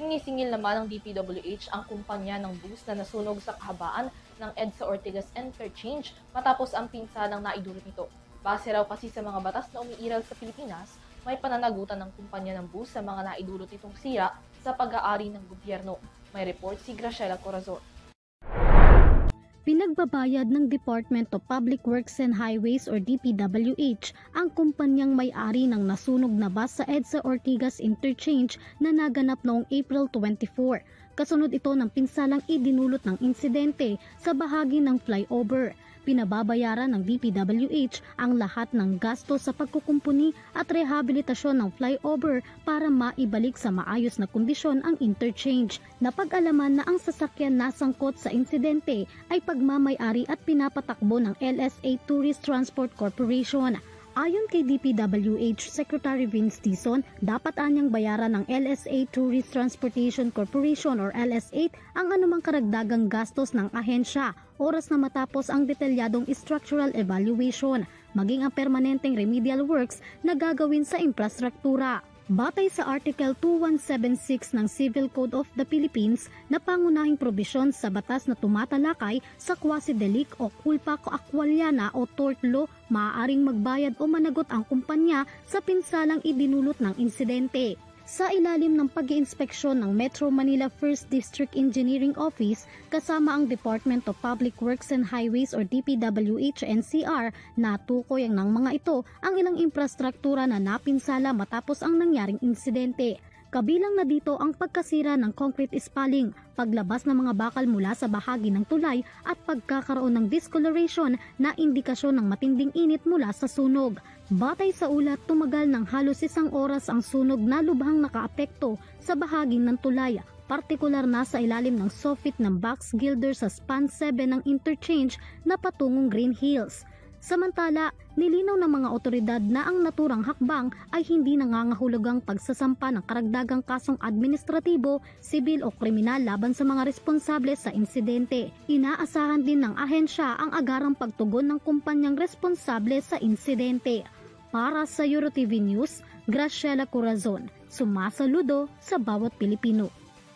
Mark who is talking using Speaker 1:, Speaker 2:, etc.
Speaker 1: Sinisingil naman ng DPWH ang kumpanya ng bus na nasunog sa kahabaan ng EDSA Ortigas Interchange matapos ang pinsalang naidulot nito. Base raw kasi sa mga batas na umiiral sa Pilipinas, may pananagutan ng kumpanya ng bus sa mga naidulot nitong sira sa pag-aari ng gobyerno. May report si Graciela Corazon.
Speaker 2: Pinagbabayad ng Department of Public Works and Highways or DPWH ang kumpanyang may-ari ng nasunog na bus sa EDSA Ortigas Interchange na naganap noong April 24. Kasunod ito ng pinsalang idinulot ng insidente sa bahagi ng flyover. Pinababayaran ng DPWH ang lahat ng gasto sa pagkukumpuni at rehabilitasyon ng flyover para maibalik sa maayos na kondisyon ang interchange. Napag-alaman na ang sasakyan na sangkot sa insidente ay pagmamay-ari at pinapatakbo ng LSA Tourist Transport Corporation. Ayon kay DPWH Secretary Vince Dizon, dapat anyang bayaran ng LSA Tourist Transportation Corporation or LS8 ang anumang karagdagang gastos ng ahensya oras na matapos ang detalyadong structural evaluation, maging ang permanenteng remedial works na gagawin sa infrastruktura. Batay sa Article 2176 ng Civil Code of the Philippines na pangunahing probisyon sa batas na tumatalakay sa quasi-delict o culpa coactualiana o tort law, maaaring magbayad o managot ang kumpanya sa pinsalang idinulot ng insidente. Sa ilalim ng pag-iinspeksyon ng Metro Manila 1st District Engineering Office kasama ang Department of Public Works and Highways or DPWH-NCR, natukoy ang ng mga ito ang ilang infrastruktura na napinsala matapos ang nangyaring insidente. Kabilang na dito ang pagkasira ng concrete spalling, paglabas ng mga bakal mula sa bahagi ng tulay at pagkakaroon ng discoloration na indikasyon ng matinding init mula sa sunog. Batay sa ulat, tumagal ng halos 1 oras ang sunog na lubhang nakaapekto sa bahagi ng tulay, partikular na sa ilalim ng soffit ng box gilder sa span 7 ng interchange na patungong Green Hills. Samantala, nilinaw ng mga otoridad na ang naturang hakbang ay hindi nangangahulugang pagsasampa ng karagdagang kasong administratibo, sibil o kriminal laban sa mga responsable sa insidente. Inaasahan din ng ahensya ang agarang pagtugon ng kumpanyang responsable sa insidente. Para sa EuroTV News, Graciela Corazon, sumasaludo sa bawat Pilipino.